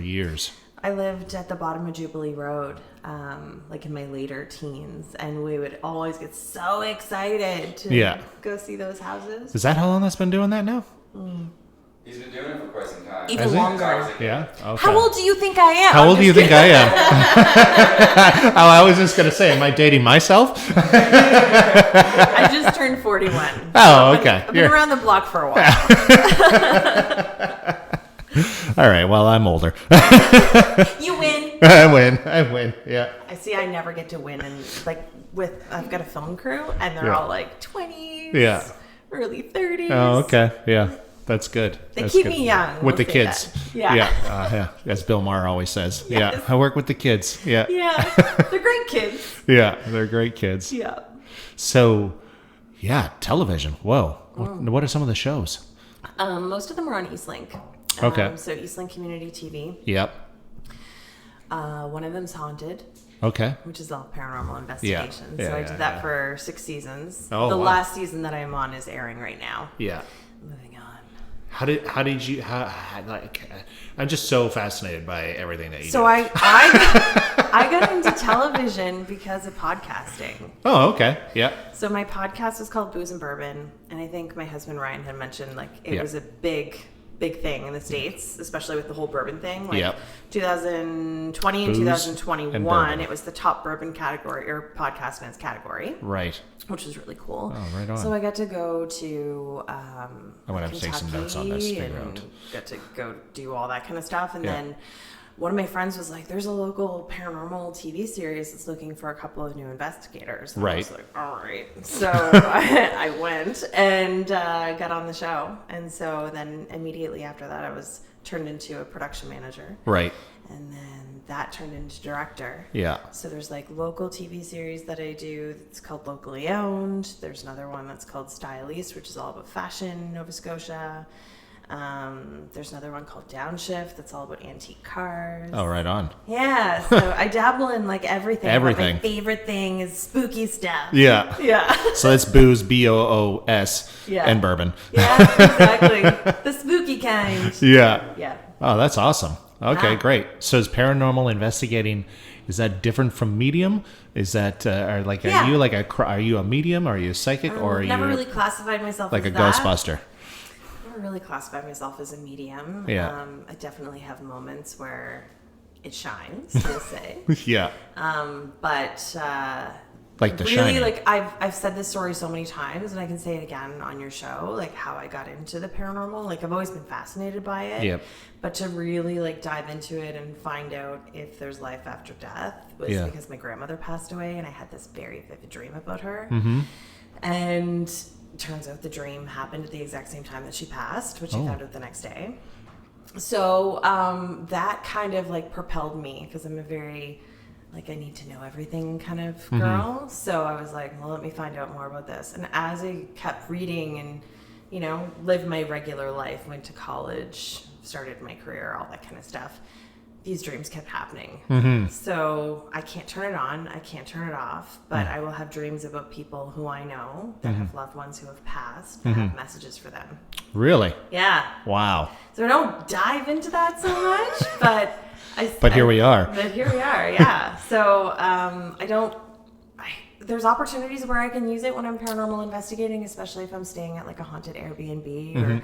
years. I lived at the bottom of Jubilee Road, like in my later teens, and we would always get so excited to go see those houses. Is that how long that's been doing that now? He's been doing it for quite some time. Even longer. Yeah. Okay. How old do you think I am? How old do you think I am? Oh, I was just going to say, am I dating myself? I just turned 41. Oh, okay. I've been around the block for a while. All right. Well, I'm older. You win. I win. Yeah. I see. I never get to win, and I've got a film crew, and they're all like 20s, early 30s. Oh, okay. Yeah. That's good. They keep me young. With the kids. That. Yeah. As Bill Maher always says. Yes. Yeah. I work with the kids. Yeah. Yeah. They're great kids. Yeah. They're great kids. Yeah. So, television. Whoa. What are some of the shows? Most of them are on Eastlink. Okay. So Eastlink Community TV. Yep. One of them's Haunted. Okay. Which is all paranormal investigation. Yeah. So I did that for 6 seasons. Oh, the wow. last season that I'm on is airing right now. Yeah. Moving on. How did you I'm just so fascinated by everything that you do. So I got into television because of podcasting. Oh, okay. Yeah. So my podcast was called Booze and Bourbon, and I think my husband Ryan had mentioned it was a big thing in the States, especially with the whole bourbon thing. 2020 and 2021, it was the top bourbon category or podcast in its category. Right. Which was really cool. Oh, right on. So I got to go to I'm going to take some notes on this. and got to go do all that kind of stuff. And then one of my friends was like, there's a local paranormal TV series that's looking for a couple of new investigators. And I was like, all right. So I went and got on the show. And so then immediately after that, I was turned into a production manager. Right. And then that turned into director. Yeah. So there's local TV series that I do that's called Locally Owned. There's another one that's called Styliste, which is all about fashion, Nova Scotia. There's another one called Downshift that's all about antique cars. Oh, right on. Yeah, so I dabble in everything. Everything. My favorite thing is spooky stuff. Yeah. Yeah. So that's booze, BOOS, and bourbon. Yeah, exactly. The spooky kind. Yeah. Yeah. Oh, that's awesome. Okay, great. So is paranormal investigating, is that different from medium? Is that are you a medium? Are you a psychic? Or are you never really classified myself like as a Ghostbuster? Never really classified myself as a medium. Yeah. I definitely have moments where it shines, we'll say. Yeah. But like The really, Shining. I've said this story so many times, and I can say it again on your show, how I got into the paranormal. I've always been fascinated by it. Yep. But to really dive into it and find out if there's life after death was because my grandmother passed away, and I had this very vivid dream about her. Mm-hmm. And it turns out the dream happened at the exact same time that she passed, which I found out the next day. So that kind of propelled me, because I'm a very I need to know everything kind of girl. Mm-hmm. So I was like, well, let me find out more about this. And as I kept reading and, lived my regular life, went to college, started my career, all that kind of stuff, these dreams kept happening. Mm-hmm. So I can't turn it on. I can't turn it off. But I will have dreams about people who I know that have loved ones who have passed, that have messages for them. Really? Yeah. Wow. So I don't dive into that so much, but... here we are. But here we are, yeah. So there's opportunities where I can use it when I'm paranormal investigating, especially if I'm staying at a haunted Airbnb or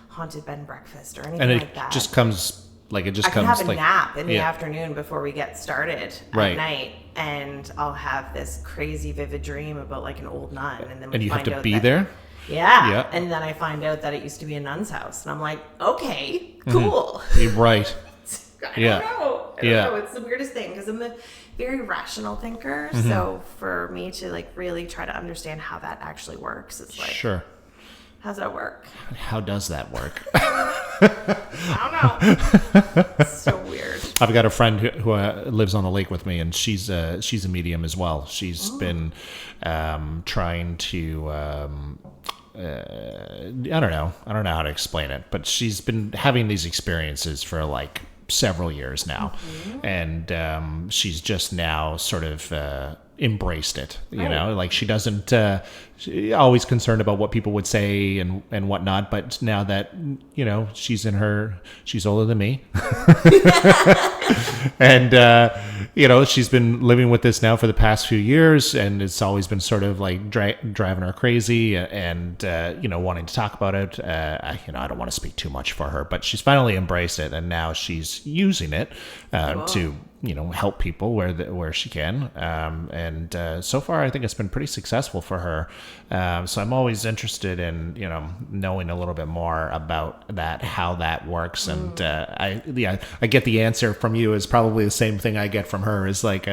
haunted bed and breakfast or anything like that. And it just comes I can have a nap in the afternoon before we get started at night, and I'll have this crazy vivid dream about an old nun, and then you have to be there. Yeah, and then I find out that it used to be a nun's house, and I'm like, okay, cool. Right. I don't know. I don't know. It's the weirdest thing, because I'm a very rational thinker. Mm-hmm. So for me to really try to understand how that actually works, it's sure. How's that work? How does that work? I don't know. It's so weird. I've got a friend who lives on the lake with me, and she's a medium as well. She's been trying to. I don't know how to explain it, but she's been having these experiences for several years now, and she's just now sort of embraced it. You Right. know, like she doesn't. She's always concerned about what people would say and whatnot. But now that she's older than me, and she's been living with this now for the past few years, and it's always been sort of like driving her crazy, and wanting to talk about it. I don't want to speak too much for her, but she's finally embraced it, and now she's using it to help people where she can. And so far, I think it's been pretty successful for her. So I'm always interested in knowing a little bit more about that, how that works. And I get the answer from you is probably the same thing I get from her. Is like,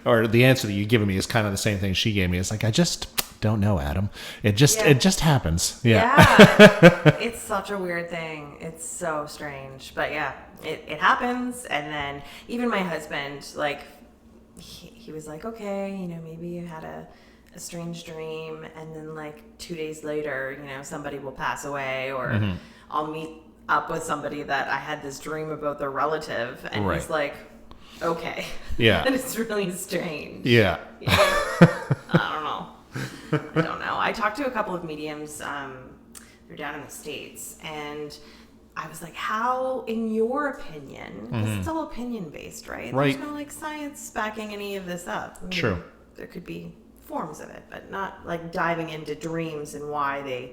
or the answer that you've given me is kind of the same thing she gave me. It's like, I just don't know, Adam. It just happens. Yeah. It's such a weird thing. It's so strange, but yeah, it happens. And then even my husband, like, he was like, okay, maybe you had a strange dream, and then like 2 days later, somebody will pass away, or I'll meet up with somebody that I had this dream about their relative, and he's like, okay. Yeah. And it's really strange. Yeah. I don't know. I talked to a couple of mediums. They're down in the States, and I was like, how, in your opinion, because it's all opinion based, right? There's no like science backing any of this up. I mean, True. There could be forms of it, but not like diving into dreams and why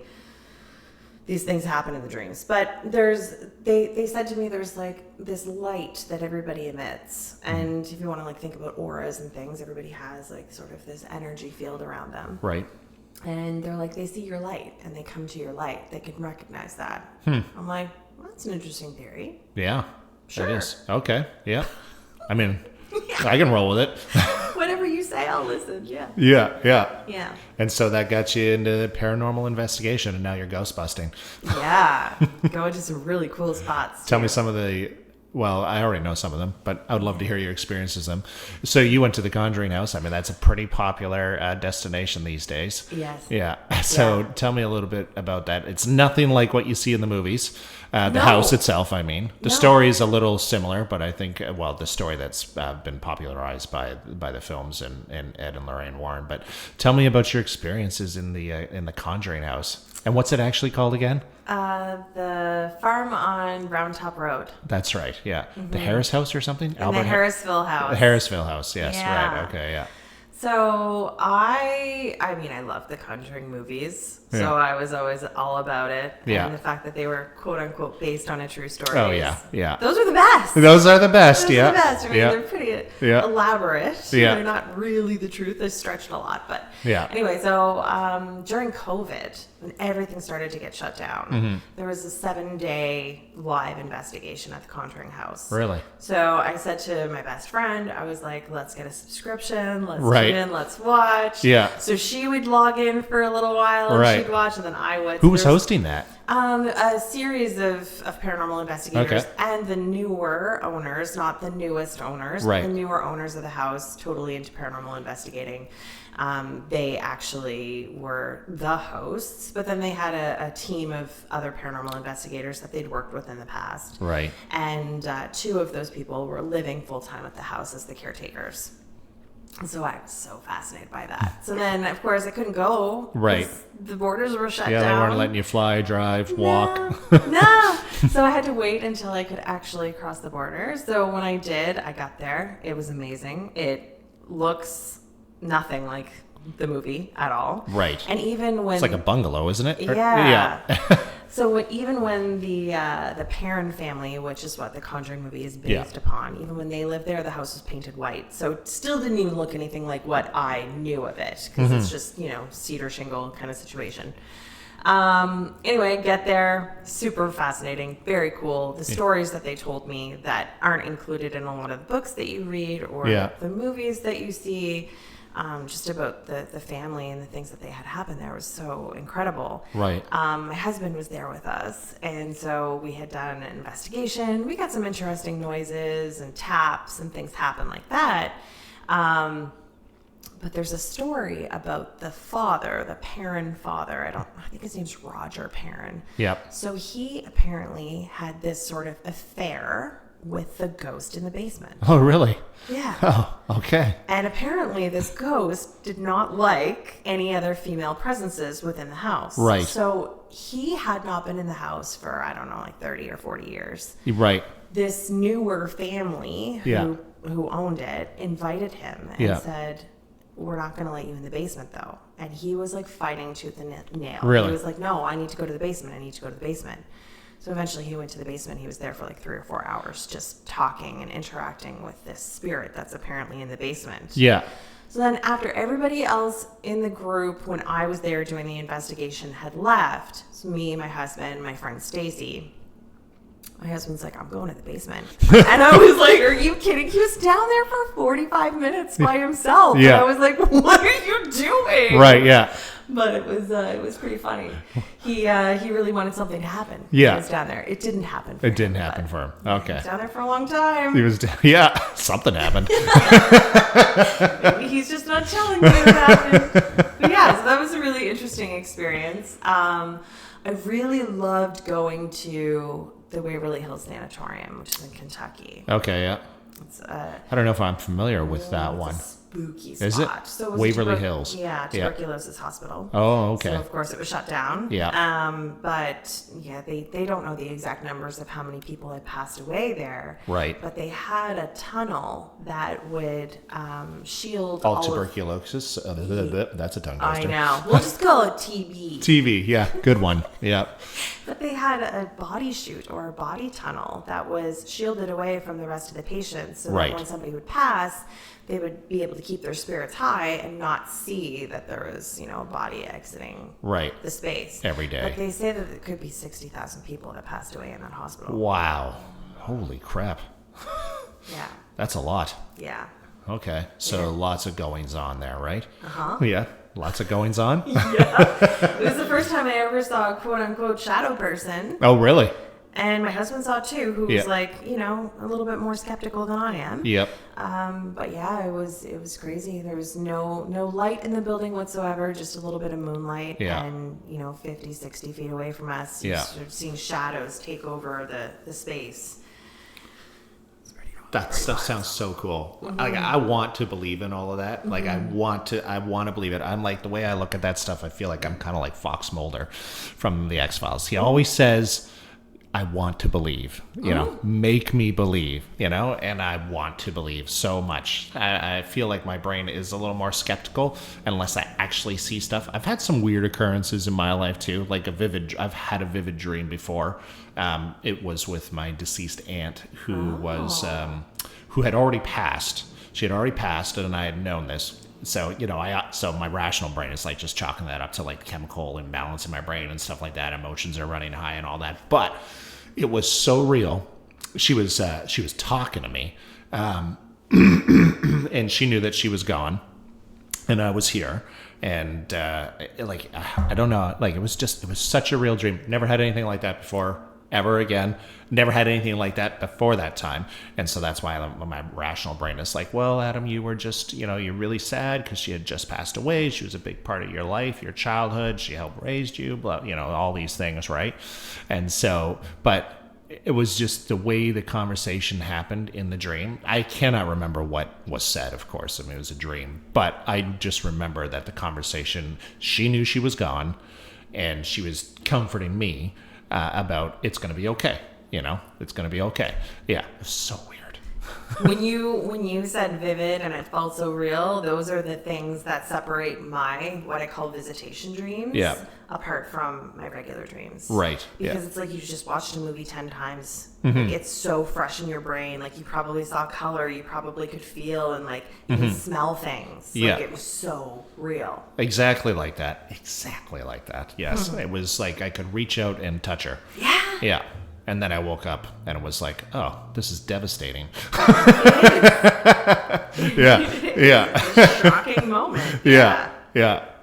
these things happen in the dreams. But they said to me, there's like this light that everybody emits, and if you want to like think about auras and things, everybody has like sort of this energy field around them. Right. And they're like, they see your light and they come to your light. They can recognize that. I'm like, well, that's an interesting theory. Yeah. Sure. It is. Okay. Yeah. I mean, I can roll with it. Whatever you say, I'll listen. Yeah. Yeah. And so that got you into paranormal investigation, and now you're ghost busting. Yeah. Go into some really cool spots. Tell me some of well, I already know some of them, but I would love to hear your experiences of them. So you went to the Conjuring House. I mean, that's a pretty popular destination these days. Yes. Yeah. So tell me a little bit about that. It's nothing like what you see in the movies. The house itself, I mean. The story is a little similar, but I think, the story that's been popularized by the films and Ed and Lorraine Warren. But tell me about your experiences in the Conjuring House. And what's it actually called again? The farm on Round Top Road. That's right, yeah. The Harris House or something? The Harrisville House. The Harrisville House, yes, Yeah. right, okay, yeah. So I love the Conjuring movies. So Yeah. I was always all about it. Yeah. And the fact that they were quote unquote based on a true story. Oh, yeah. Those are the best. Those are the best, Those yeah. are the best. I mean, yeah. they're pretty elaborate. Yeah. They're not really the truth. They're stretched a lot. But Yeah. anyway, so during COVID, when everything started to get shut down, there was a 7-day live investigation at the Conjuring House. Really? So I said to my best friend, I was like, let's get a subscription. Let's Right. tune in. Let's watch. Yeah. So she would log in for a little while and Right. she'd watch, and then I would. Who was There's, hosting that? A series of paranormal investigators Okay. and the newer owners, not the newest owners, Right. but the newer owners of the house, totally into paranormal investigating. They actually were the hosts, but then they had a team of other paranormal investigators that they'd worked with in the past. Right. And 2 of those people were living full time at the house as the caretakers. And so I was so fascinated by that. So then, of course, I couldn't go. Right. 'cause the borders were shut down. Yeah, they weren't letting you fly, drive, walk. No. So I had to wait until I could actually cross the border. So when I did, I got there. It was amazing. It looks nothing like the movie at all. Right. And even when It's like a bungalow, isn't it? yeah. So even when the Perrin family, which is what the Conjuring movie is based upon, even when they lived there, the house was painted white. So it still didn't even look anything like what I knew of it, because it's just, cedar shingle kind of situation. Anyway, get there, super fascinating, very cool. The stories that they told me that aren't included in a lot of the books that you read or the movies that you see, just about the family and the things that they had happen there was so incredible. Right. My husband was there with us, and so we had done an investigation. We got some interesting noises and taps and things happen like that. But there's a story about the father, the Perrin father. I think his name's Roger Perrin. Yep. So he apparently had this sort of affair with the ghost in the basement. Oh, really? Yeah. Oh, okay. And apparently this ghost did not like any other female presences within the house. Right. So he had not been in the house for, I don't know, like 30 or 40 years. Right. This newer family who owned it invited him and said, we're not going to let you in the basement, though. And he was like fighting tooth and nail. Really? He was like, no, I need to go to the basement. I need to go to the basement. So eventually he went to the basement. He was there for like 3 or 4 hours just talking and interacting with this spirit that's apparently in the basement. Yeah. So then after everybody else in the group, when I was there doing the investigation, had left, so me, my husband, my friend Stacy, my husband's like, I'm going to the basement. And I was like, are you kidding? He was down there for 45 minutes by himself. Yeah. And I was like, what are you doing? Right, yeah. But it was pretty funny. He really wanted something to happen. Yeah. He was down there. It didn't happen for It him, didn't happen for him. Okay. He was down there for a long time. He was, yeah, something happened. Maybe he's just not telling me what happened. But yeah, so that was a really interesting experience. I really loved going to the Waverly Hills Sanatorium, which is in Kentucky. Okay, yeah. It's I don't know if I'm familiar with that one. Spooky Is it? spot. So it was Waverly Hills. Yeah, tuberculosis hospital. Oh, okay. So of course it was shut down. Yeah. But yeah, they don't know the exact numbers of how many people had passed away there. Right. But they had a tunnel that would shield All all tuberculosis. That's a tongue I twister. know. We'll just call it TB. TV, yeah, good one. Yeah. But they had a body chute or a body tunnel that was shielded away from the rest of the patients. So Right. that when somebody would pass, they would be able to keep their spirits high and not see that there was, a body exiting Right. the space. Every day. But they say that there could be 60,000 people that passed away in that hospital. Wow. Holy crap. Yeah. That's a lot. Yeah. Okay. So Yeah. lots of goings on there, right? Uh-huh. Yeah. Lots of goings on. It was the first time I ever saw a quote unquote shadow person. Oh, really? And my husband saw it too, who was Yeah. like, a little bit more skeptical than I am. Yep. But yeah, it was crazy. There was no light in the building whatsoever, just a little bit of moonlight. Yeah. And, 50, 60 feet away from us, you Yeah. sort of seeing shadows take over the space. That stuff sounds so cool. I want to believe in all of that. Like I want to believe it. I'm like, the way I look at that stuff, I feel like I'm kind of like Fox Mulder from the X-Files. He always says, I want to believe, make me believe, and I want to believe so much. I feel like my brain is a little more skeptical unless I actually see stuff. I've had some weird occurrences in my life too, like I've had a vivid dream before. It was with my deceased aunt who who had already passed. She had already passed, and I had known this. So, so my rational brain is like just chalking that up to like chemical imbalance in my brain and stuff like that. Emotions are running high and all that. But it was so real. She was talking to me, and she knew that she was gone, and I was here. And I don't know, like it was such a real dream. Never had anything like that before. Ever again. Never had anything like that before that time. And so that's why my rational brain is like, well, Adam, you were just, you're really sad because she had just passed away. She was a big part of your life, your childhood. She helped raise you, blah, all these things, right? And so, but it was just the way the conversation happened in the dream. I cannot remember what was said, of course. I mean, it was a dream. But I just remember that the conversation, she knew she was gone, and she was comforting me about it's going to be okay. It's going to be okay. Yeah, it's so weird. When you said vivid and it felt so real, those are the things that separate what I call visitation dreams apart from my regular dreams. Right. Because it's like you just watched a movie 10 times. Mm-hmm. Like it's so fresh in your brain. Like you probably saw color, you probably could feel and like you can smell things. Yeah. Like it was so real. Exactly like that. Yes. It was like I could reach out and touch her. Yeah. Yeah. And then I woke up and it was like, oh, this is devastating. Yeah. It's a shocking moment. Yeah.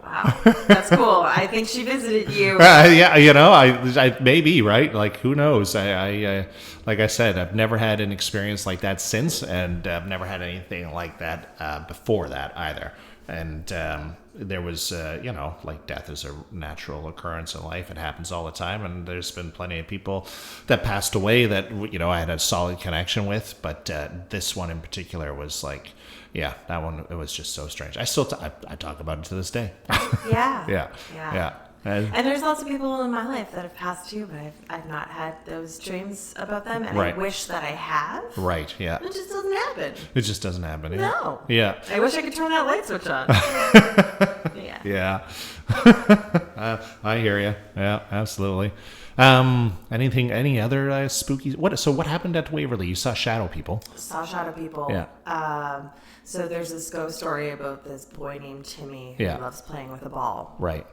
Wow. That's cool. I think she visited you. I maybe, right? Like, who knows? I like I said, I've never had an experience like that since, and I've never had anything like that before that either. And there was, like death is a natural occurrence in life. It happens all the time. And there's been plenty of people that passed away that, I had a solid connection with. But this one in particular was like, yeah, that one, it was just so strange. I still, I talk about it to this day. Yeah. Yeah. And there's lots of people in my life that have passed too, but I've not had those dreams about them, and Right. I wish that I have. Right, yeah. It just doesn't happen. It just doesn't happen. Yeah. No. Yeah. I wish I could turn that light switch on. Yeah. Yeah. I hear you. Yeah, absolutely. Any other spooky? So what happened at Waverly? You saw shadow people. Saw shadow people. Yeah. So there's this ghost story about this boy named Timmy who Yeah. loves playing with a ball. Right.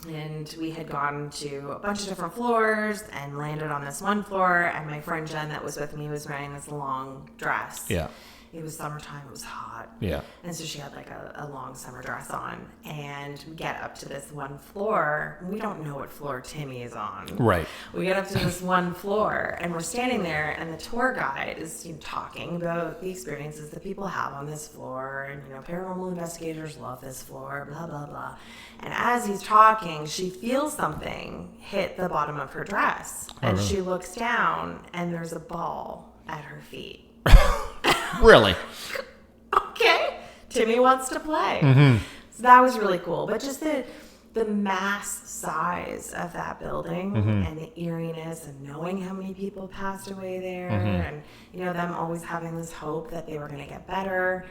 And we had gone to a bunch of different floors and landed on this one floor. And my friend Jen that was with me was wearing this long dress. Yeah. It was summertime. It was hot. Yeah. And so she had like a long summer dress on. And we get up to this one floor. We don't know what floor Timmy is on. Right. We get up to this one floor and we're standing there and the tour guide is talking about the experiences that people have on this floor. And, paranormal investigators love this floor, blah, blah, blah. And as he's talking, she feels something hit the bottom of her dress. And really? she looks down and there's a ball at her feet. Really? Okay. Timmy wants to play. Mm-hmm. So that was really cool. But just the mass size of that building and the eeriness and knowing how many people passed away there and, them always having this hope that they were going to get better.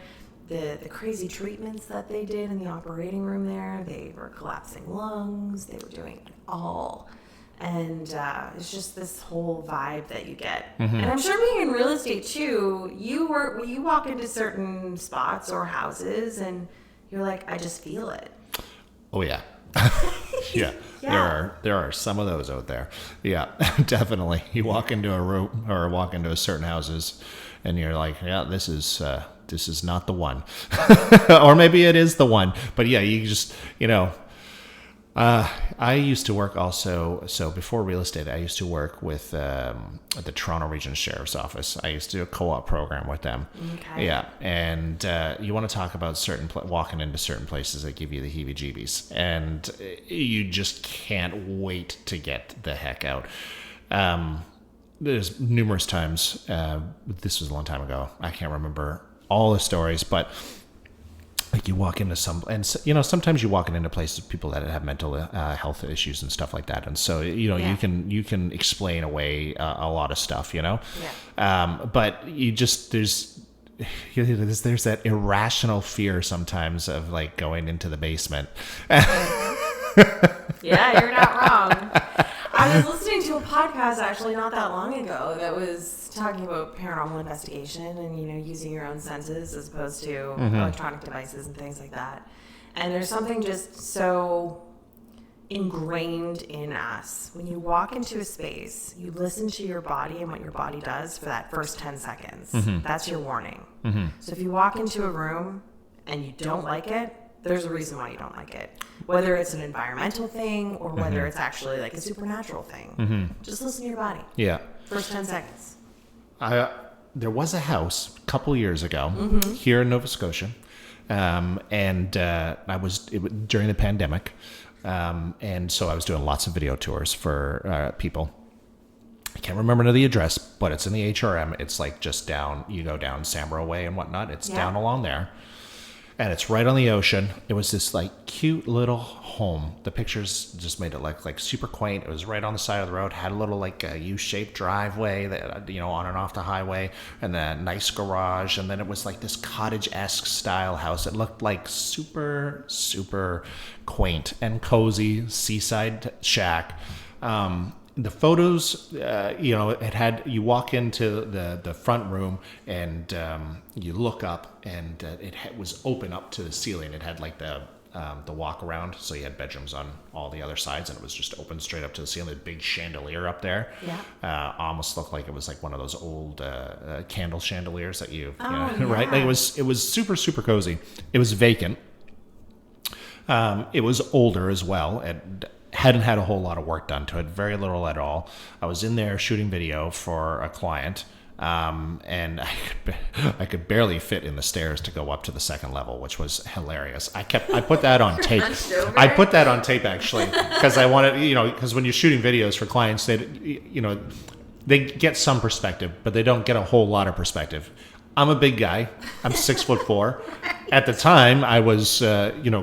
The crazy treatments that they did in the operating room there. They were collapsing lungs. They were doing it all. And it's just this whole vibe that you get. And I'm sure being in real estate too, you walk into certain spots or houses and you're like, I just feel it. Oh yeah. Yeah. There are some of those out there. Yeah, definitely. You walk into a room or walk into a certain houses and you're like, yeah, this is not the one. Or maybe it is the one. But yeah, you just, I used to work also, so before real estate, I used to work with the Toronto Region Sheriff's Office. I used to do a co-op program with them. Okay. Yeah, and you want to talk about walking into certain places that give you the heebie-jeebies, and you just can't wait to get the heck out. There's numerous times, this was a long time ago, I can't remember all the stories, but like you walk into sometimes you walk into places people that have mental health issues and stuff like that, and so you can explain away a lot of stuff, but you just there's that irrational fear sometimes of like going into the basement. Yeah, you're not wrong. I was listening to a podcast actually not that long ago that was talking about paranormal investigation and, using your own senses as opposed to electronic devices and things like that. And there's something just so ingrained in us. When you walk into a space, you listen to your body and what your body does for that first 10 seconds. That's your warning. So if you walk into a room and you don't like it, there's a reason why you don't like it. Whether it's an environmental thing or whether it's actually like a supernatural thing. Just listen to your body. Yeah. First 10 seconds. There was a house a couple years ago here in Nova Scotia, and it was during the pandemic, and so I was doing lots of video tours for people. I can't remember the address, but it's in the HRM. It's like just down, you go down Sambro Way and whatnot. It's down along there. And it's right on the ocean. It was this like cute little home. The pictures just made it like super quaint. It was right on the side of the road. Had a little like a U-shaped driveway that on and off the highway, and then a nice garage. And then it was like this cottage-esque style house. It looked like super quaint and cozy seaside shack. The photos, it had, you walk into the front room and you look up and it was open up to the ceiling. It had like the walk around, so you had bedrooms on all the other sides, and it was just open straight up to the ceiling. A big chandelier up there. Yeah. Almost looked like it was like one of those old candle chandeliers that right? Like it was super cozy. It was vacant. It was older as well, and hadn't had a whole lot of work done to it, very little at all. I was in there shooting video for a client, and I could barely fit in the stairs to go up to the second level, which was hilarious. I put that on tape. I put that on tape actually because I wanted, because when you're shooting videos for clients, they get some perspective, but they don't get a whole lot of perspective. I'm a big guy. I'm 6'4". At the time, I was,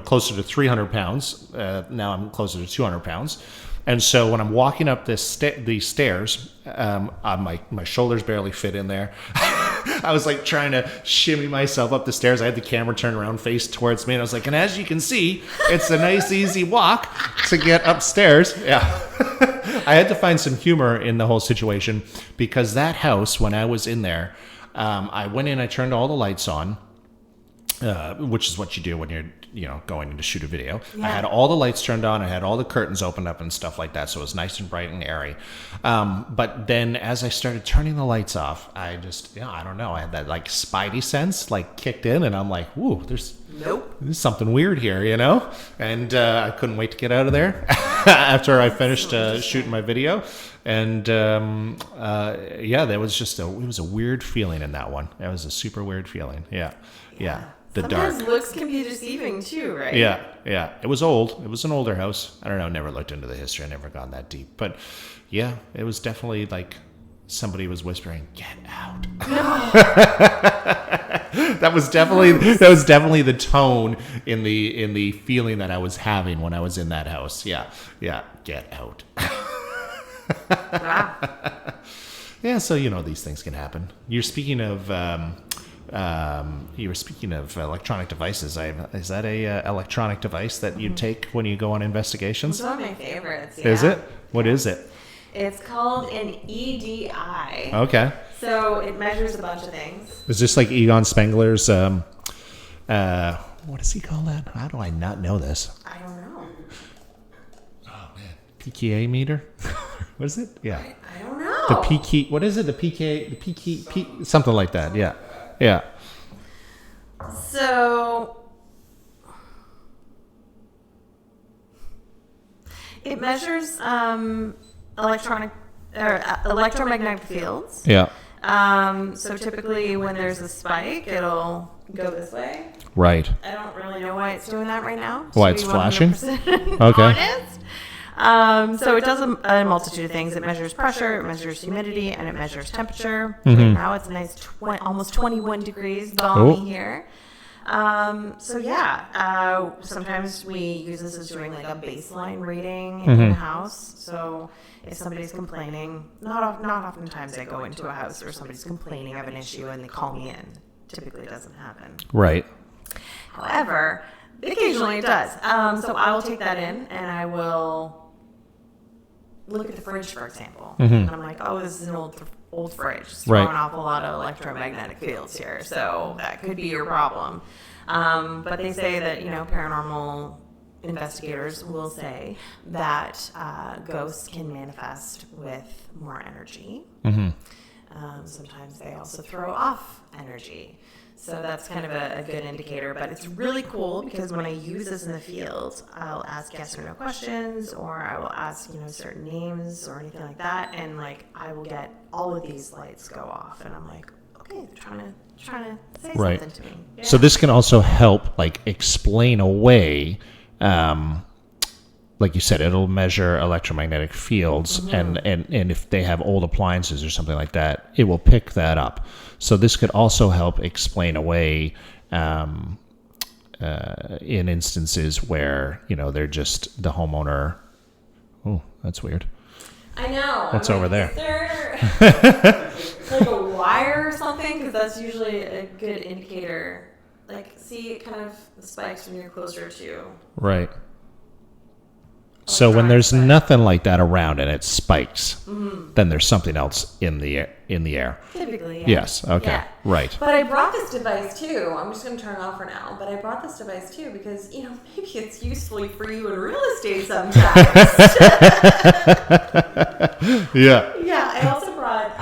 closer to 300 pounds. Now I'm closer to 200 pounds. And so when I'm walking up these stairs, my shoulders barely fit in there. I was like trying to shimmy myself up the stairs. I had the camera turned around, face towards me, and I was like, and as you can see, it's a nice, easy walk to get upstairs. Yeah. I had to find some humor in the whole situation because that house, when I was in there, I went in, I turned all the lights on, which is what you do when you're, going in to shoot a video. Yeah. I had all the lights turned on. I had all the curtains opened up and stuff like that. So it was nice and bright and airy. But then as I started turning the lights off, I just, I don't know. I had that like spidey sense like kicked in and I'm like, whoa, there's something weird here, And I couldn't wait to get out of there after I finished shooting my video. And there was it was a weird feeling in that one. It was a super weird feeling. Yeah. The Sometimes dark. Looks can be deceiving too, right? Yeah. It was old. It was an older house. I don't know. Never looked into the history. I never gone that deep. But yeah, it was definitely like somebody was whispering, "Get out." No. That was definitely the tone in the feeling that I was having when I was in that house. Yeah. Get out. Wow. Yeah. So these things can happen. You're speaking of. You were speaking of electronic devices. Is that a electronic device that you take when you go on investigations? It's one of my favorites. Yeah. Is it? What is it? It's called an EDI. Okay. So it measures a bunch of things. Is this like Egon Spengler's? What does he call that? How do I not know this? I don't know. Oh man, PKA meter. What is it? Yeah. I don't know. The PK. What is it? The PK. The PK. Something like that. Yeah. Yeah. So it measures electromagnetic fields. Yeah. So typically when there's a spike, it'll go this way. Right. I don't really know why it's doing that right now. Why it's flashing? Okay. So it does a multitude of things. It measures pressure, it measures humidity, and it measures temperature. Mm-hmm. Right now it's a nice almost 21 degrees balmy here. Sometimes we use this as doing like a baseline reading in the house. So if somebody's complaining, not oftentimes I go into a house where somebody's complaining of an issue and they call me in. Typically doesn't happen. Right. However, occasionally it does. So I will take that in and I will look at the fridge, for example. Mm-hmm. And I'm like, oh, this is an old fridge. It's throwing off a lot of electromagnetic fields here. So that could be your problem. But they say that, paranormal investigators will say that ghosts can manifest with more energy. Mm-hmm. Sometimes they also throw off energy. So that's kind of a good indicator, but it's really cool because when I use this in the field, I'll ask yes or no questions, or I will ask, certain names or anything like that, and I will get all of these lights go off, and I'm like, okay, they're trying to say something to me. Yeah. So this can also help explain away, like you said, it'll measure electromagnetic fields, mm-hmm. and if they have old appliances or something like that, it will pick that up. So this could also help explain away in instances where, they're just the homeowner. Oh, that's weird. I know. What's over there? Is there like a wire or something? Because that's usually a good indicator. See it kind of spikes when you're closer to. Right. So when there's nothing like that around and it spikes, mm-hmm. then there's something else in the air. Typically, yeah. Yes. Okay. Yeah. Right. But I brought this device too. I'm just going to turn it off for now. But I brought this device too because maybe it's useful for you in real estate sometimes. Yeah. Yeah. I also brought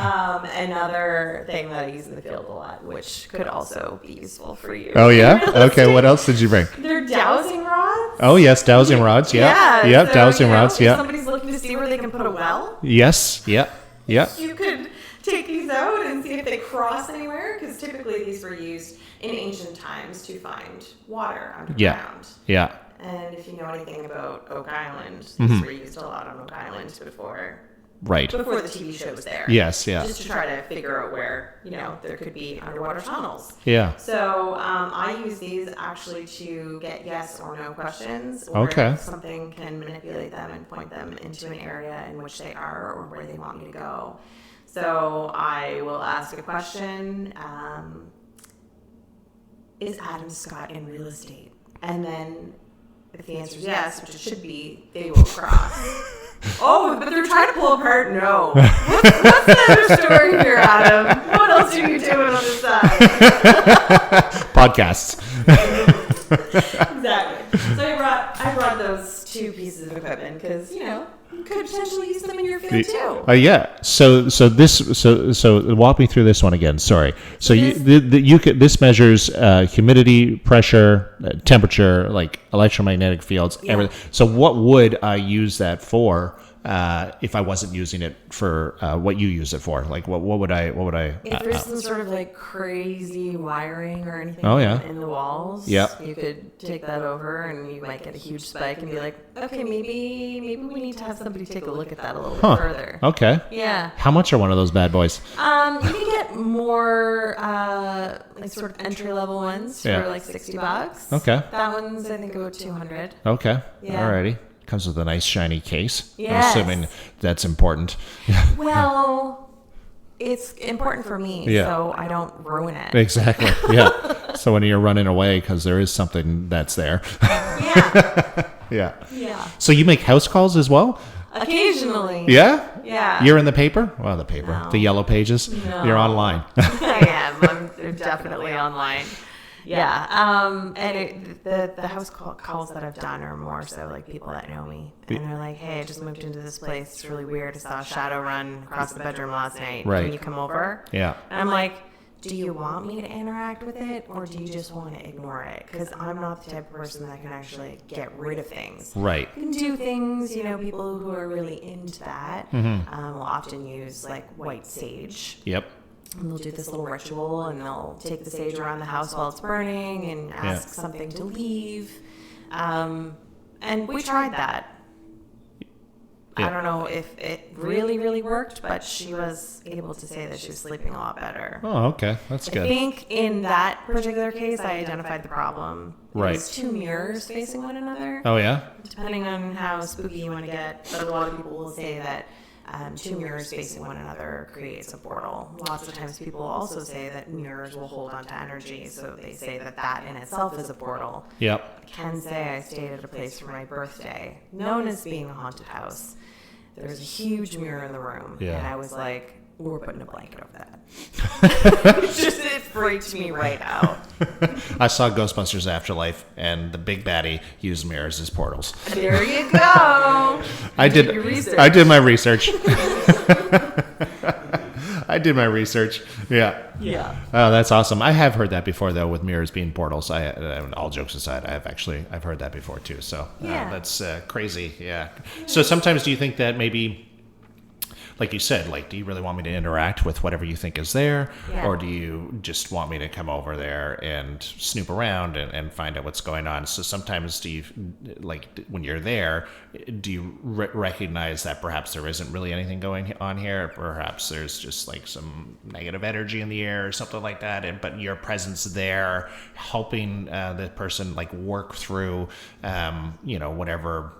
another thing that I use in the field a lot, which could also be useful for you. Oh yeah. Okay. What else did you bring? They're dowsing rods. Oh yes, dowsing rods. Yeah. Yep. So, dowsing rods. Yeah. If somebody's looking to see where they can put a well. Yes. Yeah. Yeah. You could take these out and see if they these were used in ancient times to find water underground. Yeah. And if you know anything about Oak Island, these were used a lot on Oak Island before the TV show was there. Yes, yeah. Just to try to figure out where, there could be underwater tunnels. Yeah. So I use these actually to get yes or no questions. Or Okay. if something can manipulate them and point them into an area in which they are or where they want me to go. So I will ask a question. Is Adam Scott in real estate? And then if the answer is yes, which it should be, they will cross. Oh, but they're trying to pull apart? No. What's the other story here, Adam? What else are you doing on the side? Podcasts. Exactly. So I brought those two pieces of equipment because, you could potentially use them in your field too. Yeah. So walk me through this one again. Sorry. So this measures humidity, pressure, temperature, like electromagnetic fields, everything. So what would I use that for? If I wasn't using it for what you use it for, like what would I? If there's some sort of like crazy wiring or anything in the walls, you could take that over and you might get a huge spike and be like, okay, maybe we need to have somebody take a look at that a little bit further. Okay. Yeah. How much are one of those bad boys? You can get more like sort of entry level ones for like $60. Okay. That one's I think about $200. Okay. Yeah. Alrighty. Comes with a nice shiny case. Yes. I'm assuming that's important. Well, it's important for me, so I don't ruin it. Exactly. Yeah. So when you're running away because there is something that's there. Yeah. Yeah. So you make house calls as well? Occasionally. Yeah? Yeah. You're in the paper? Well, the paper. No. The yellow pages? No. You're online. I am. I'm definitely online. Yeah. And the house calls that I've done are more so like people that know me. And they're like, hey, I just moved into this place. It's really weird. I saw a shadow run across the bedroom last night. Right. Can you come over? Yeah. And I'm like, do you want me to interact with it or do you just want to ignore it? Because I'm not the type of person that can actually get rid of things. Right. You can do things, people who are really into that will often use like white sage. Yep. And they'll do this little ritual and they'll take the sage around the house while it's burning and ask something to leave. And we tried that. Yeah. I don't know if it really, really worked, but she was able to say that she was sleeping a lot better. Oh, okay. That's good. I think in that particular case, I identified the problem. Right. It was two mirrors facing one another. Oh, yeah? Depending on how spooky you want to get. But a lot of people will say that two mirrors facing one another creates a portal. Lots of times people also say that mirrors will hold on to energy, so they say that in itself is a portal. Yep. I can say I stayed at a place for my birthday, known as being a haunted house. There was a huge mirror in the room, and I was like, we're putting a blanket over that. It freaked me right out. I saw Ghostbusters Afterlife, and the big baddie used mirrors as portals. There you go. I did my research. I did my research. Yeah. Yeah. Oh, that's awesome. I have heard that before, though, with mirrors being portals. All jokes aside, I've heard that before too. So that's crazy. Yeah. So sometimes, do you think that maybe, like you said, like, do you really want me to interact with whatever you think is there, or do you just want me to come over there and snoop around and find out what's going on? So sometimes, do you, like, when you're there, do you recognize that perhaps there isn't really anything going on here? Perhaps there's just like some negative energy in the air or something like that, but your presence there helping the person like work through, whatever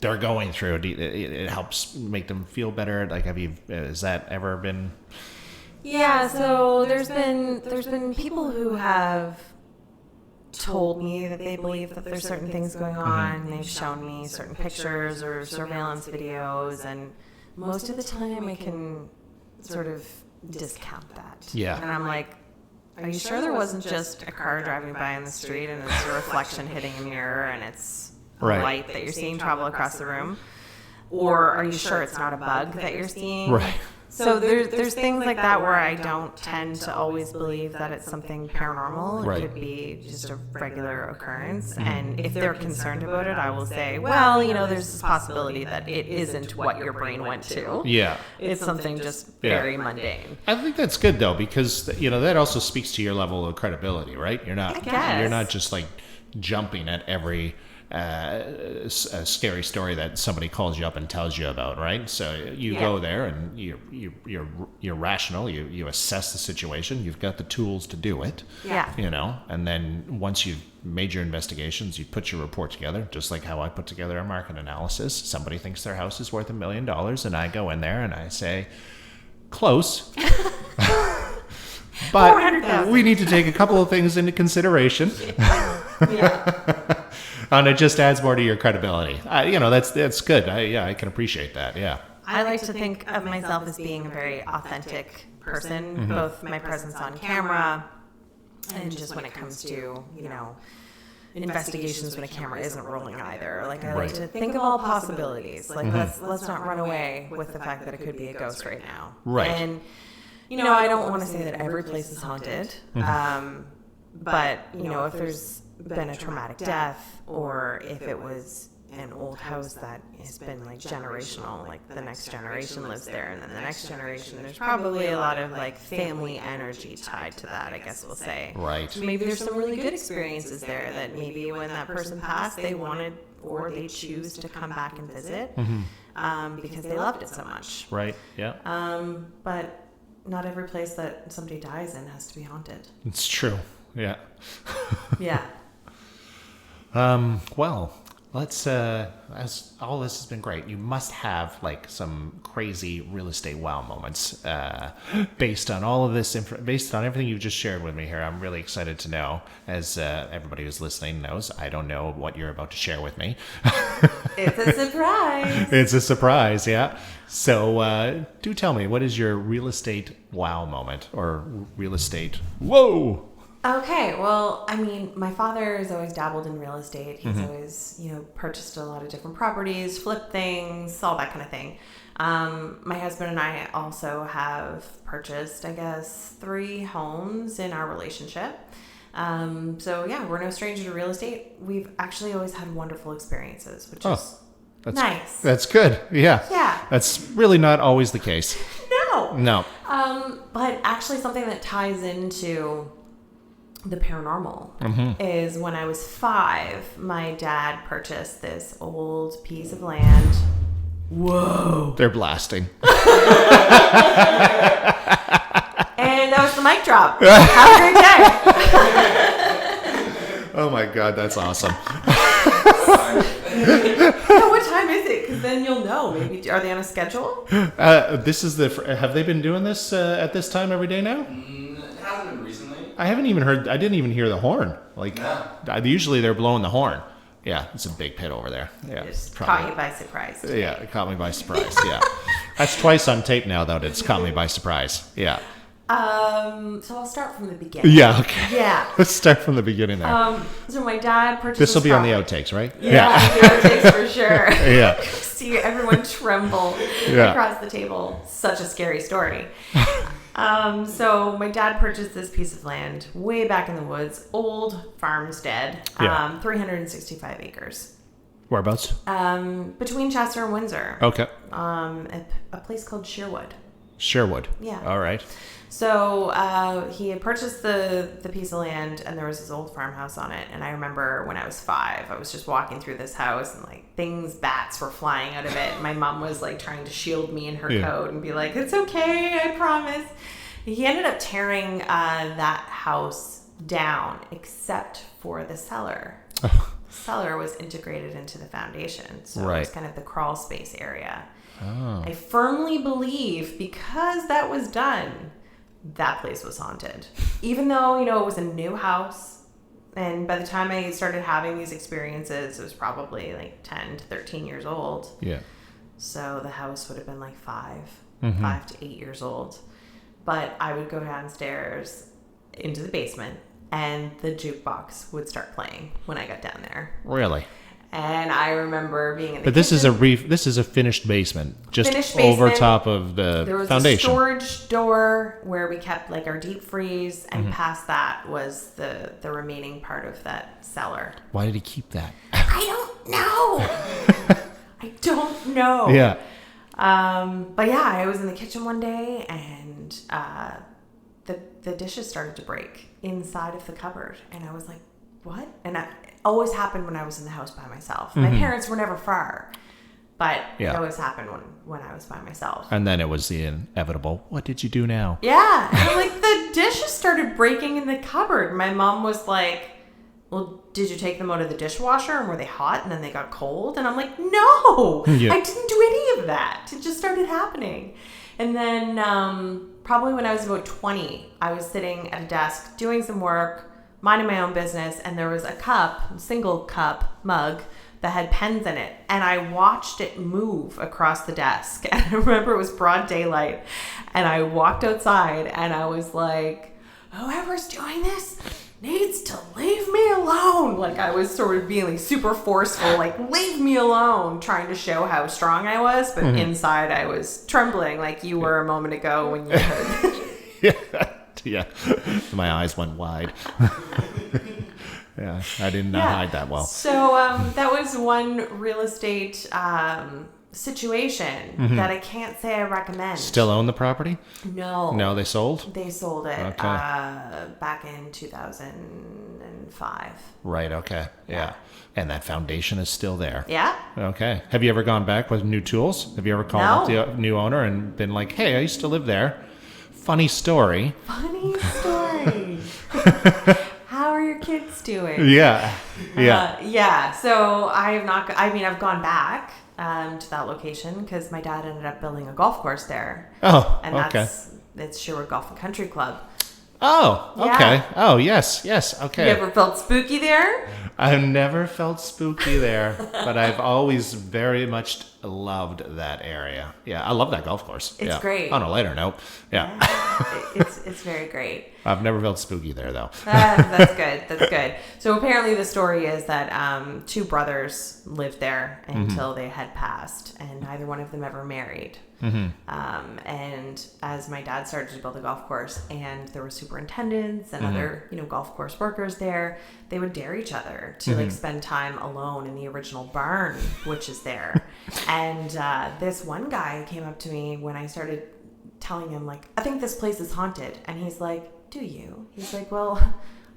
they're going through. It helps make them feel better. Like, has that ever been? Yeah. So there's been people who have told me that they believe that there's certain things going on. Mm-hmm. They've shown me certain pictures or surveillance videos, and most of the time I can sort of discount that. Yeah. And I'm like, are you sure there wasn't just a car driving by in the street and it's a reflection hitting a mirror and it's a light that you're seeing travel across the room? Or are you sure it's not a bug that you're seeing? Right. So there's things like that where I don't tend to always believe that it's something paranormal. It could be just a regular occurrence. And if they're concerned about it, I will say, well, there's this possibility that it isn't what your brain went to. Yeah. It's something just very mundane. I think that's good though, because that also speaks to your level of credibility, right? You're not just like jumping at every a scary story that somebody calls you up and tells you about, right? So you go there and you're rational. You assess the situation. You've got the tools to do it. Yeah. And then once you've made your investigations, you put your report together, just like how I put together a market analysis. Somebody thinks their house is worth $1 million, and I go in there and I say, close. But we need to take a couple of things into consideration. Yeah. And it just adds more to your credibility. That's good. I can appreciate that. Yeah. I like to think of myself as being a very authentic person, both my presence on camera and just when it comes to, investigations when a camera isn't rolling either. Like I like to think of all possibilities. Like let's not run away with the fact that it could be a ghost right now. Right. And I don't want to say that every place is haunted. But if there's been a traumatic death, or if it was an old house that has been like generational, like the next generation lives there, and then the next generation, there's probably a lot of like family energy tied to that, I guess we'll say. Right. So maybe there's some really good experiences there that maybe when that person passed, they wanted or they choose to come back and visit because they loved it so much. Right. Yeah. But not every place that somebody dies in has to be haunted. It's true. Yeah. Yeah. Well, let's, as all this has been great, you must have like some crazy real estate wow moments, based on all of this, based on everything you've just shared with me here. I'm really excited to know, as everybody who's listening knows, I don't know what you're about to share with me. It's a surprise. It's a surprise. Yeah. So, do tell me, what is your real estate wow moment, or real estate whoa? Okay, well, I mean, my father has always dabbled in real estate. He's always, purchased a lot of different properties, flipped things, all that kind of thing. My husband and I also have purchased, I guess, 3 homes in our relationship. So yeah, we're no stranger to real estate. We've actually always had wonderful experiences, which is nice. That's good. Yeah. Yeah. That's really not always the case. No. But actually something that ties into the paranormal is when I was 5, my dad purchased this old piece of land. Whoa. They're blasting. And that was the mic drop. Have a great day. Oh my God, that's awesome. What time is it? Because then you'll know. Maybe are they on a schedule? This is have they been doing this at this time every day now? It hasn't been recently. I didn't even hear the horn. Usually they're blowing the horn. Yeah, it's a big pit over there. Yeah, just caught you by surprise. Yeah, it caught me by surprise. Yeah, that's twice on tape now, though. It's caught me by surprise. Yeah. So I'll start from the beginning. Yeah. Okay. Yeah. Let's start from the beginning there. So my dad purchased. This will be on the outtakes, right? Yeah. The outtakes for sure. Yeah. See everyone tremble across the table. Such a scary story. So my dad purchased this piece of land way back in the woods, old farmstead, 365 acres. Whereabouts? Between Chester and Windsor. Okay. A place called Sherwood. Sherwood. Yeah. All right. So he had purchased the piece of land, and there was this old farmhouse on it. And I remember when I was 5, I was just walking through this house, and bats were flying out of it. And my mom was trying to shield me in her coat and be like, "It's okay, I promise." He ended up tearing that house down, except for the cellar. The cellar was integrated into the foundation, so it was kind of the crawl space area. Oh. I firmly believe because that was done, that place was haunted. Even though, it was a new house. And by the time I started having these experiences, it was probably 10 to 13 years old. Yeah. So the house would have been 5 to 8 years old. But I would go downstairs into the basement and the jukebox would start playing when I got down there. Really? And I remember being in the But this is a finished basement, just Finished over basement. top of the There was foundation. a storage door where we kept like our deep freeze, and past that was the remaining part of that cellar. Why did he keep that? I don't know. I don't know. Yeah. But yeah, I was in the kitchen one day, and the dishes started to break inside of the cupboard, and I was like, "What?" And it always happened when I was in the house by myself. My parents were never far, but it always happened when I was by myself. And then it was the inevitable, what did you do now? Yeah, and like the dishes started breaking in the cupboard. My mom was like, "Well, did you take them out of the dishwasher and were they hot and then they got cold?" And I'm like, "No, Yeah. I didn't do any of that. It just started happening." And then probably when I was about 20, I was sitting at a desk doing some work, minding my own business, and there was a single cup mug that had pens in it, and I watched it move across the desk. And I remember it was broad daylight, and I walked outside, and I was like, "Whoever's doing this needs to leave me alone." Like, I was sort of being like super forceful, like, "Leave me alone," trying to show how strong I was, but inside I was trembling like you were a moment ago when you heard. Yeah. My eyes went wide. Yeah, I did not hide that well. So that was one real estate situation that I can't say I recommend. Still own the property? No. No, they sold? They sold it Okay. back in 2005. Right, okay. Yeah. And that foundation is still there. Yeah. Okay. Have you ever gone back with new tools? Have you ever called up the new owner and been like, "Hey, I used to live there. Funny story." Funny story. How are your kids doing? Yeah. Yeah. Yeah. So I have not. I've gone back to that location because my dad ended up building a golf course there. Oh, And okay. it's Sherwood Golf and Country Club. Oh, okay. Yeah. Oh, yes. Okay. You ever felt spooky there? I've never felt spooky there, but I've always very much loved that area. Yeah, I love that golf course. It's great. On a lighter note, yeah. It's very great. I've never felt spooky there, though. That's good. That's good. So apparently the story is that two brothers lived there until they had passed, and neither one of them ever married. And as my dad started to build a golf course, and there were superintendents and other golf course workers there, they would dare each other to like spend time alone in the original barn, which is there. And this one guy came up to me when I started telling him, like, "I think this place is haunted." And he's like, "Do you?" He's like, "Well,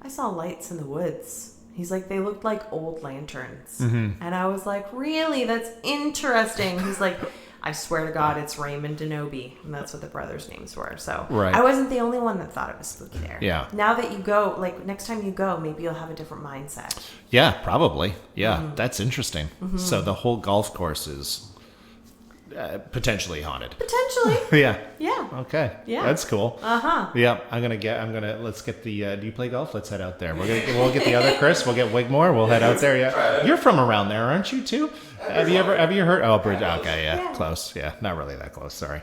I saw lights in the woods." He's like, "They looked like old lanterns." And I was like, "Really? That's interesting." He's like, "I swear to God, it's Raymond and Obi." And that's what the brothers' names were. So Right. I wasn't the only one that thought it was spooky there. Yeah. Now that you go, like next time you go, maybe you'll have a different mindset. Yeah, probably. Yeah, that's interesting. So the whole golf course is potentially haunted. Potentially. Yeah. Yeah. Okay. Yeah. That's cool. Yeah. Let's get the, do you play golf? Let's head out there. We'll get the other Chris. We'll get Wigmore. We'll head out there. Yeah. You're from around there, aren't you too? Have you heard? Oh, Bridge. Okay. Yeah. Close. Yeah. Not really that close. Sorry.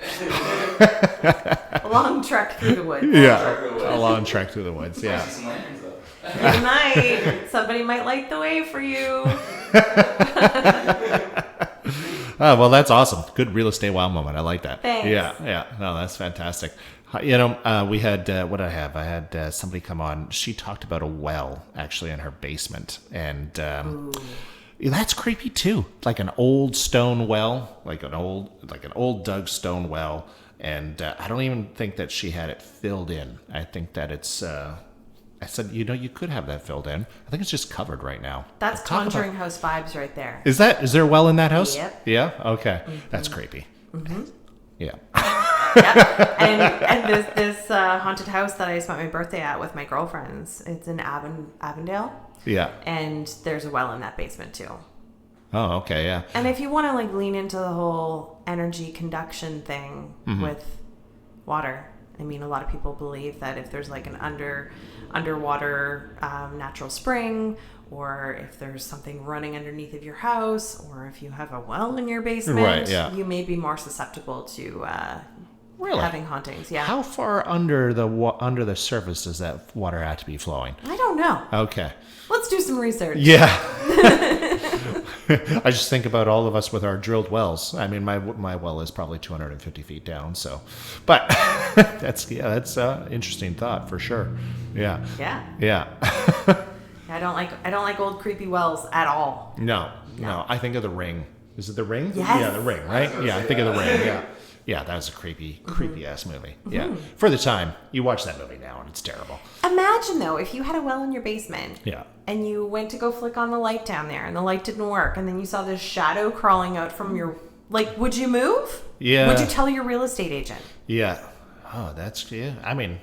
A long trek through the woods. Yeah. A long trek through the woods. Yeah. See some lanterns though. You might. Somebody might light the way for you. Oh, well, that's awesome. Good real estate wow moment. I like that. Thanks. Yeah. No, that's fantastic. We had, what did I have? I had somebody come on. She talked about a well, actually, in her basement. And that's creepy, too. Like an old stone well, like an old dug stone well. And I don't even think that she had it filled in. I think that it's... I said, you could have that filled in. I think it's just covered right now. That's Conjuring House vibes right there. Is there a well in that house? Yep. Yeah? Okay. That's creepy. Yeah. Yeah. And this haunted house that I spent my birthday at with my girlfriends, it's in Avondale. Yeah. And there's a well in that basement too. Oh, okay, yeah. And if you want to like lean into the whole energy conduction thing with water, I mean, a lot of people believe that if there's like an underwater natural spring, or if there's something running underneath of your house, or if you have a well in your basement, Right, yeah. you may be more susceptible to Really? having hauntings. Yeah. How far under the surface does that water have to be flowing? I don't know. Okay. Let's do some research. Yeah. I just think about all of us with our drilled wells. I mean, my well is probably 250 feet down. So, but that's interesting thought for sure. Yeah. Yeah. Yeah. I don't like old creepy wells at all. No. I think of The Ring. Is it The Ring? Yes. Yeah, The Ring, right? Yeah, I think of The Ring. Yeah. Yeah, that was a creepy ass movie. Yeah. For the time, you watch that movie now and it's terrible. Imagine though, if you had a well in your basement. Yeah. And you went to go flick on the light down there and the light didn't work, and then you saw this shadow crawling out from your, like, would you move? Yeah. Would you tell your real estate agent? Yeah. Oh, yeah. I mean,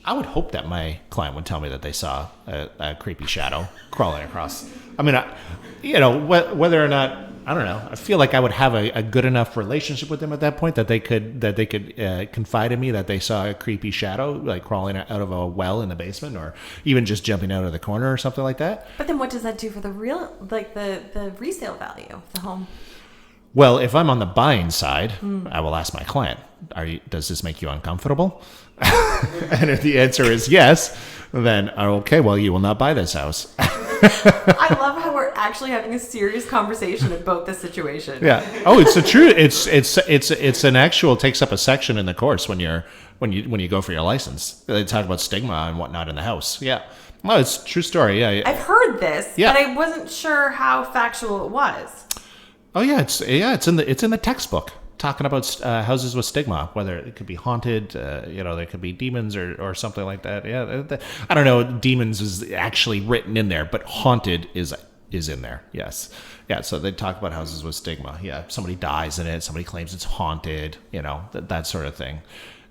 I would hope that my client would tell me that they saw a creepy shadow crawling across. I mean, whether or not, I don't know. I feel like I would have a good enough relationship with them at that point that they could confide in me that they saw a creepy shadow like crawling out of a well in the basement, or even just jumping out of the corner or something like that. But then, what does that do for the the resale value of the home? Well, if I'm on the buying side, I will ask my client, does this make you uncomfortable? And if the answer is yes, then okay, well, you will not buy this house. I love how we're actually having a serious conversation about this situation. Yeah. Oh, it's the truth. It's an actual, takes up a section in the course when you go for your license. They talk about stigma and whatnot in the house. Yeah. Well, it's a true story. Yeah. I've heard this, Yeah. but I wasn't sure how factual it was. Oh yeah, it's in the textbook talking about houses with stigma, whether it could be haunted, there could be demons or something like that. Yeah, I don't know. Demons is actually written in there, but haunted is in there. Yes, yeah. So they talk about houses with stigma. Yeah, somebody dies in it, somebody claims it's haunted. That sort of thing.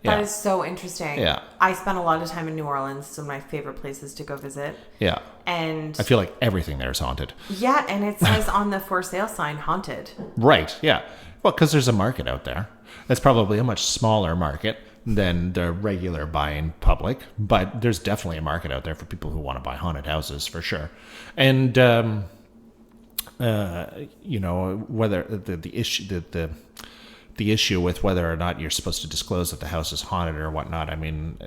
Yeah. That is so interesting. Yeah. I spent a lot of time in New Orleans. It's one of my favorite places to go visit. Yeah. And I feel like everything there is haunted. Yeah, and it says on the for sale sign, haunted. Right, yeah. Well, because there's a market out there. That's probably a much smaller market than the regular buying public, but there's definitely a market out there for people who want to buy haunted houses, for sure. And, whether the issue with whether or not you're supposed to disclose that the house is haunted or whatnot, I mean,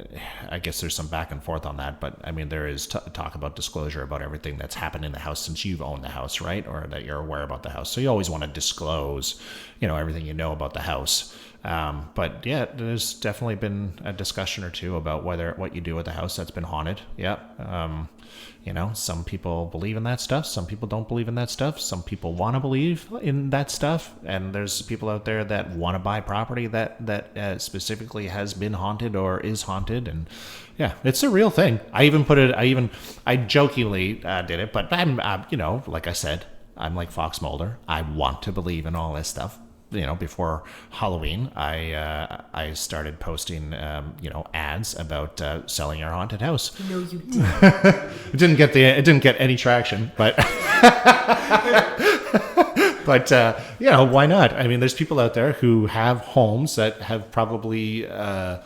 I guess there's some back and forth on that, but I mean, there is talk about disclosure about everything that's happened in the house since you've owned the house, right? Or that you're aware about the house. So you always want to disclose, everything you know about the house. But yeah, there's definitely been a discussion or two about what you do with the house that's been haunted. Yeah. Some people believe in that stuff. Some people don't believe in that stuff. Some people want to believe in that stuff. And there's people out there that want to buy property that specifically has been haunted or is haunted. And yeah, it's a real thing. I jokingly did it, but I'm, like I said, I'm like Fox Mulder. I want to believe in all this stuff. Before Halloween, I started posting, ads about selling your haunted house. No, you didn't. It didn't get any traction, but why not? I mean, there's people out there who have homes that have probably had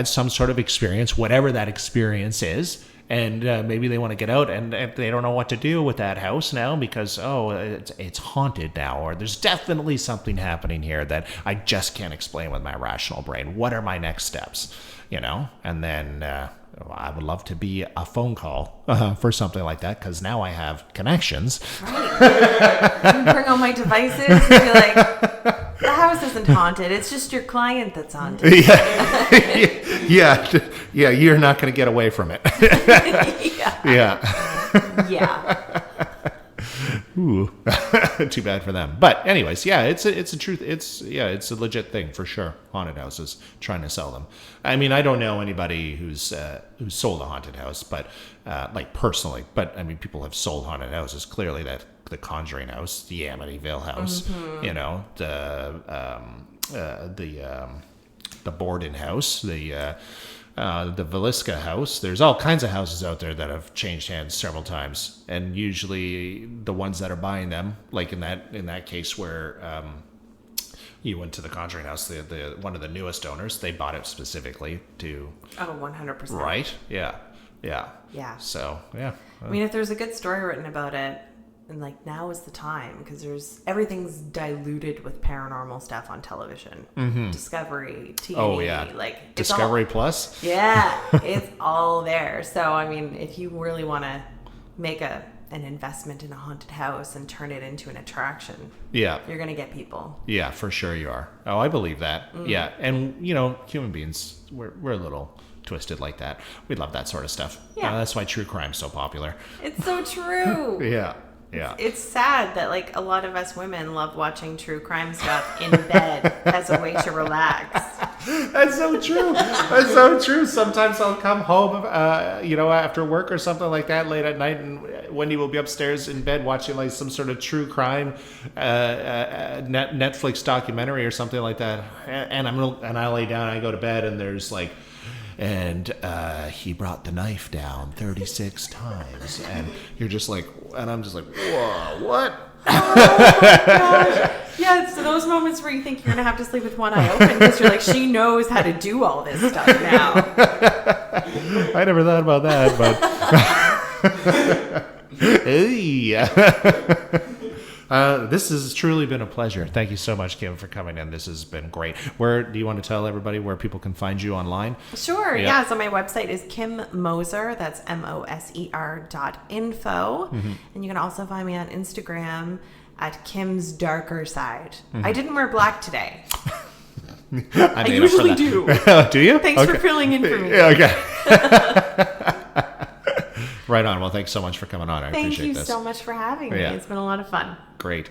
some sort of experience, whatever that experience is. And maybe they want to get out, and they don't know what to do with that house now because it's haunted now, or there's definitely something happening here that I just can't explain with my rational brain. What are my next steps? And then I would love to be a phone call for something like that because now I have connections. Right. Bring all my devices and be like, the house isn't haunted. It's just your client that's haunted. Yeah. Yeah, you're not going to get away from it. Yeah. Ooh, too bad for them. But anyways, yeah, it's a truth. It's a legit thing for sure. Haunted houses, trying to sell them. I mean, I don't know anybody who's sold a haunted house, but like personally. But I mean, people have sold haunted houses. Clearly, that the Conjuring House, the Amityville House, the Borden House, the Velisca House. There's all kinds of houses out there that have changed hands several times, and usually the ones that are buying them, like in that case where you went to the Conjuring House, the one of the newest owners, they bought it specifically to 100%. Right? Yeah. So yeah. I mean, if there's a good story written about it, and like now is the time because everything's diluted with paranormal stuff on television, Discovery, TV. Oh yeah, like Discovery Plus. Yeah, it's all there. So I mean, if you really want to make a an investment in a haunted house and turn it into an attraction, Yeah. you're going to get people. Yeah, for sure you are. Oh, I believe that. Yeah. And, human beings, we're a little twisted like that. We love that sort of stuff. Yeah. That's why true crime's so popular. It's so true. Yeah. Yeah. It's sad that like a lot of us women love watching true crime stuff in bed as a way to relax. That's so true. That's so true. Sometimes I'll come home, after work or something like that late at night, and Wendy will be upstairs in bed watching like some sort of true crime Netflix documentary or something like that. And I lay down, I go to bed, and there's like, and he brought the knife down 36 times, and you're just like, and I'm just like, whoa, what? Oh my gosh. Yeah, it's those moments where you think you're gonna have to sleep with one eye open because you're like, she knows how to do all this stuff now. I never thought about that, but this has truly been a pleasure. Thank you so much, Kim, for coming in. This has been great. Where do you want to tell everybody where people can find you online? Sure. Yeah. So my website is Kim Moser. That's moser.info. And you can also find me on Instagram at Kim's Darker Side. I didn't wear black today. I usually do. Do you? Thanks for filling in for me. Yeah, okay. Right on. Well, thanks so much for coming on. I appreciate this. Thank you so much for having me. Yeah. It's been a lot of fun. Great.